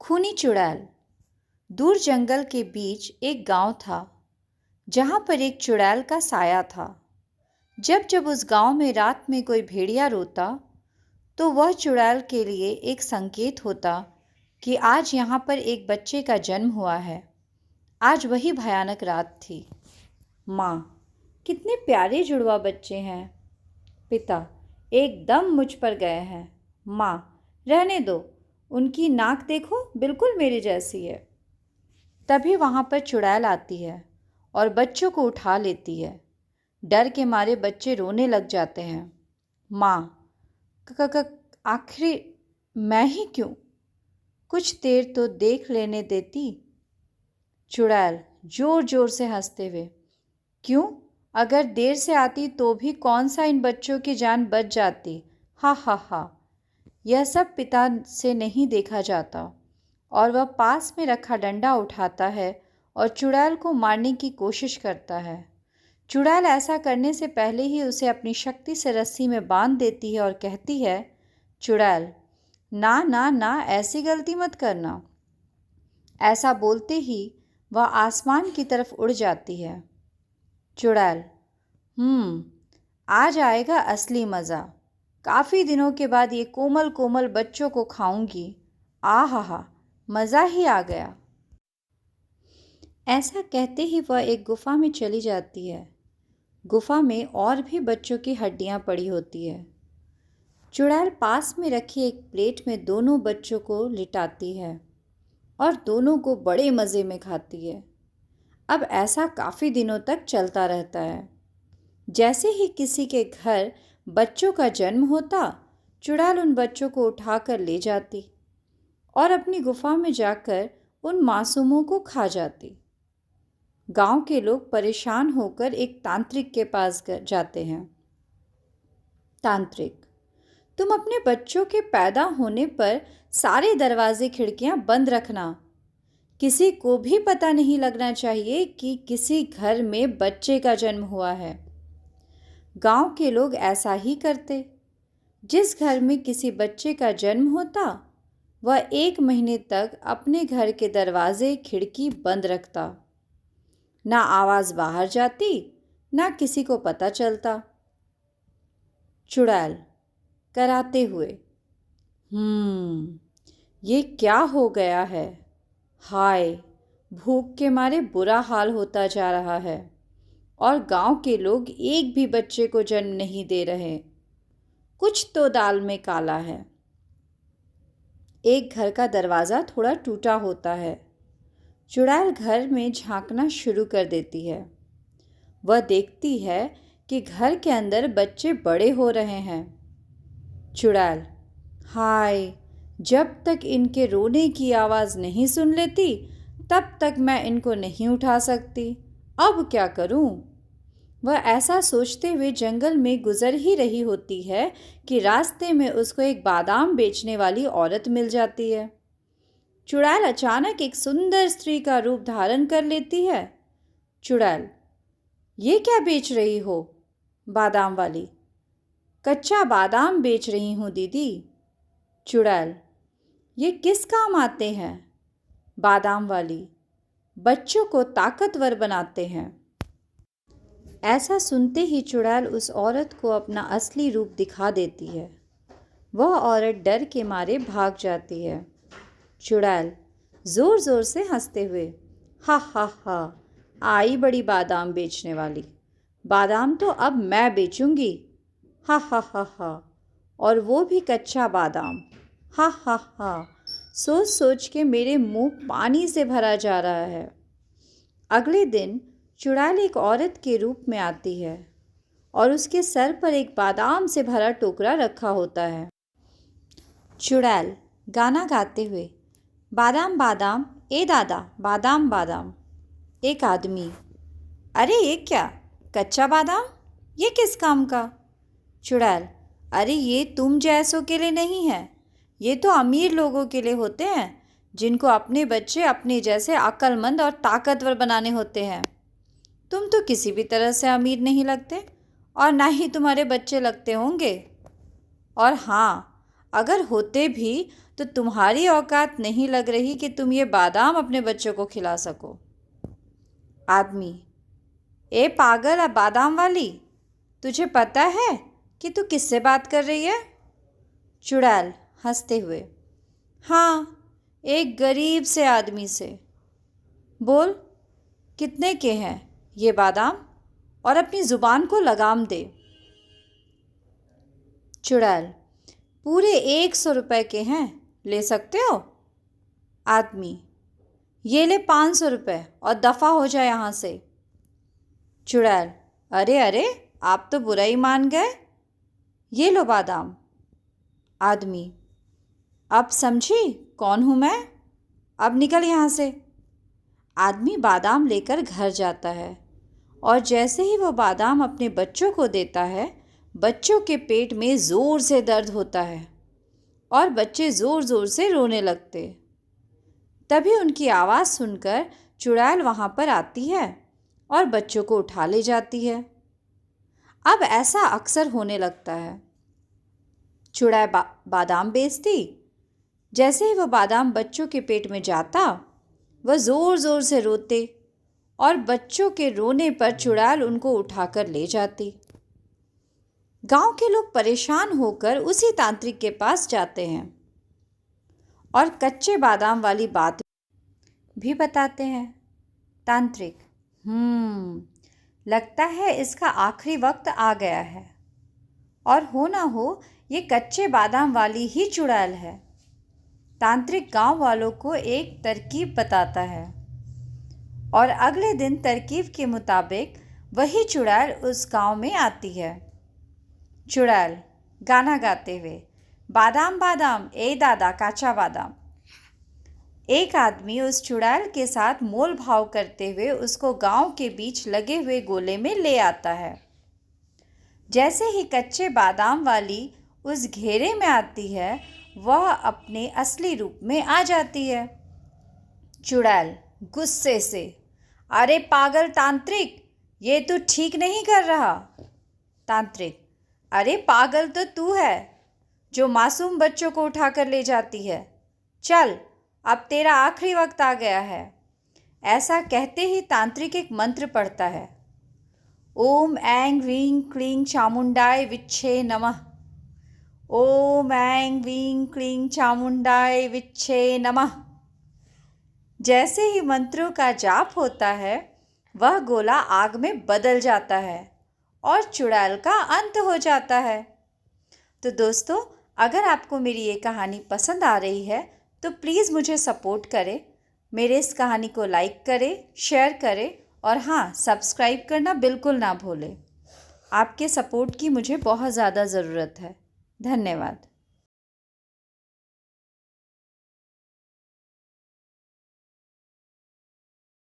खूनी चुड़ैल। दूर जंगल के बीच एक गांव था जहां पर एक चुड़ैल का साया था। जब जब उस गांव में रात में कोई भेड़िया रोता तो वह चुड़ैल के लिए एक संकेत होता कि आज यहाँ पर एक बच्चे का जन्म हुआ है। आज वही भयानक रात थी। माँ, कितने प्यारे जुड़वा बच्चे हैं। पिता, एकदम मुझ पर गए हैं। माँ, रहने दो, उनकी नाक देखो, बिल्कुल मेरी जैसी है। तभी वहाँ पर चुड़ैल आती है और बच्चों को उठा लेती है। डर के मारे बच्चे रोने लग जाते हैं। माँ, आखिर मैं ही क्यों? कुछ देर तो देख लेने देती। चुड़ैल जोर जोर से हंसते हुए, क्यों? अगर देर से आती तो भी कौन सा इन बच्चों की जान बच जाती। हा हा हा। यह सब पिता से नहीं देखा जाता और वह पास में रखा डंडा उठाता है और चुड़ैल को मारने की कोशिश करता है। चुड़ैल ऐसा करने से पहले ही उसे अपनी शक्ति से रस्सी में बांध देती है और कहती है, चुड़ैल, ना ना ना, ऐसी गलती मत करना। ऐसा बोलते ही वह आसमान की तरफ उड़ जाती है। चुड़ैल, आज आएगा असली मज़ा। काफ़ी दिनों के बाद ये कोमल कोमल बच्चों को खाऊंगी। आहा, मज़ा ही आ गया। ऐसा कहते ही वह एक गुफा में चली जाती है। गुफा में और भी बच्चों की हड्डियां पड़ी होती है। चुड़ैल पास में रखी एक प्लेट में दोनों बच्चों को लिटाती है और दोनों को बड़े मज़े में खाती है। अब ऐसा काफ़ी दिनों तक चलता रहता है। जैसे ही किसी के घर बच्चों का जन्म होता, चुड़ैल उन बच्चों को उठाकर ले जाती और अपनी गुफा में जाकर उन मासूमों को खा जाती। गांव के लोग परेशान होकर एक तांत्रिक के पास जाते हैं। तांत्रिक, तुम अपने बच्चों के पैदा होने पर सारे दरवाजे खिड़कियां बंद रखना। किसी को भी पता नहीं लगना चाहिए कि किसी घर में बच्चे का जन्म हुआ है। गांव के लोग ऐसा ही करते। जिस घर में किसी बच्चे का जन्म होता, वह 1 महीने तक अपने घर के दरवाजे खिड़की बंद रखता। ना आवाज़ बाहर जाती, ना किसी को पता चलता। चुड़ैल कराते हुए, ये क्या हो गया है? हाय, भूख के मारे बुरा हाल होता जा रहा है और गांव के लोग एक भी बच्चे को जन्म नहीं दे रहे। कुछ तो दाल में काला है। एक घर का दरवाज़ा थोड़ा टूटा होता है। चुड़ैल घर में झांकना शुरू कर देती है। वह देखती है कि घर के अंदर बच्चे बड़े हो रहे हैं। चुड़ैल, हाय, जब तक इनके रोने की आवाज़ नहीं सुन लेती तब तक मैं इनको नहीं उठा सकती। अब क्या करूं? वह ऐसा सोचते हुए जंगल में गुजर ही रही होती है कि रास्ते में उसको एक बादाम बेचने वाली औरत मिल जाती है। चुड़ैल अचानक एक सुंदर स्त्री का रूप धारण कर लेती है। चुड़ैल, ये क्या बेच रही हो? बादाम वाली, कच्चा बादाम बेच रही हूँ दीदी। चुड़ैल, ये किस काम आते हैं? बादाम वाली, बच्चों को ताकतवर बनाते हैं। ऐसा सुनते ही चुड़ैल उस औरत को अपना असली रूप दिखा देती है। वह औरत डर के मारे भाग जाती है। चुड़ैल ज़ोर ज़ोर से हंसते हुए, हा हा हा, आई बड़ी बादाम बेचने वाली। बादाम तो अब मैं बेचूंगी। हा हा हा हा, और वो भी कच्चा बादाम। हा हा हा, सोच सोच के मेरे मुंह पानी से भरा जा रहा है। अगले दिन चुड़ैल एक औरत के रूप में आती है और उसके सर पर एक बादाम से भरा टोकरा रखा होता है। चुड़ैल गाना गाते हुए, बादाम बादाम ए दादा, बादाम बादाम। एक आदमी, अरे ये क्या, कच्चा बादाम? ये किस काम का? चुड़ैल, अरे ये तुम जैसों के लिए नहीं है, ये तो अमीर लोगों के लिए होते हैं जिनको अपने बच्चे अपने जैसे अक्लमंद और ताकतवर बनाने होते हैं। तुम तो किसी भी तरह से अमीर नहीं लगते और ना ही तुम्हारे बच्चे लगते होंगे। और हाँ, अगर होते भी तो तुम्हारी औकात नहीं लग रही कि तुम ये बादाम अपने बच्चों को खिला सको। आदमी, ए पागल अब बादाम वाली, तुझे पता है कि तू किससे बात कर रही है? चुड़ैल हंसते हुए, हाँ, एक गरीब से आदमी से। बोल, कितने के हैं ये बादाम, और अपनी ज़ुबान को लगाम दे। चुड़ैल, पूरे 100 रुपए के हैं, ले सकते हो? आदमी, ये ले 500 रुपये और दफ़ा हो जाए यहाँ से। चुड़ैल, अरे अरे, आप तो बुरा ही मान गए, ये लो बादाम। आदमी, अब समझी कौन हूँ मैं, अब निकल यहाँ से। आदमी बादाम लेकर घर जाता है और जैसे ही वो बादाम अपने बच्चों को देता है, बच्चों के पेट में ज़ोर से दर्द होता है और बच्चे ज़ोर ज़ोर से रोने लगते। तभी उनकी आवाज़ सुनकर चुड़ैल वहाँ पर आती है और बच्चों को उठा ले जाती है। अब ऐसा अक्सर होने लगता है। चुड़ैल बादाम बेचती। जैसे ही वह बादाम बच्चों के पेट में जाता, वह ज़ोर ज़ोर से रोते और बच्चों के रोने पर चुड़ैल उनको उठाकर ले जाती। गांव के लोग परेशान होकर उसी तांत्रिक के पास जाते हैं और कच्चे बादाम वाली बात भी बताते हैं। तांत्रिक, लगता है इसका आखिरी वक्त आ गया है, और हो ना हो ये कच्चे बादाम वाली ही चुड़ैल है। तांत्रिक गांव वालों को एक तरकीब बताता है और अगले दिन तरकीब के मुताबिक वही चुड़ैल उस गांव में आती है। चुड़ैल गाना गाते हुए, बादाम बादाम ए दादा काचा बादाम। एक आदमी उस चुड़ैल के साथ मोल भाव करते हुए उसको गांव के बीच लगे हुए गोले में ले आता है। जैसे ही कच्चे बादाम वाली उस घेरे में आती है, वह अपने असली रूप में आ जाती है। चुड़ैल गुस्से से, अरे पागल तांत्रिक, ये तू ठीक नहीं कर रहा। तांत्रिक, अरे पागल तो तू है जो मासूम बच्चों को उठाकर ले जाती है। चल, अब तेरा आखिरी वक्त आ गया है। ऐसा कहते ही तांत्रिक एक मंत्र पढ़ता है। ओम ऐं ह्रीं क्लीं चामुंडाय विच्छे नमः। ओम ऐं ह्रीं क्लीं चामुंडाय विच्छे नमः। जैसे ही मंत्रों का जाप होता है, वह गोला आग में बदल जाता है और चुड़ैल का अंत हो जाता है। तो दोस्तों, अगर आपको मेरी ये कहानी पसंद आ रही है तो प्लीज़ मुझे सपोर्ट करें, मेरे इस कहानी को लाइक करें, शेयर करें और हाँ, सब्सक्राइब करना बिल्कुल ना भूलें। आपके सपोर्ट की मुझे बहुत ज़्यादा ज़रूरत है। धन्यवाद।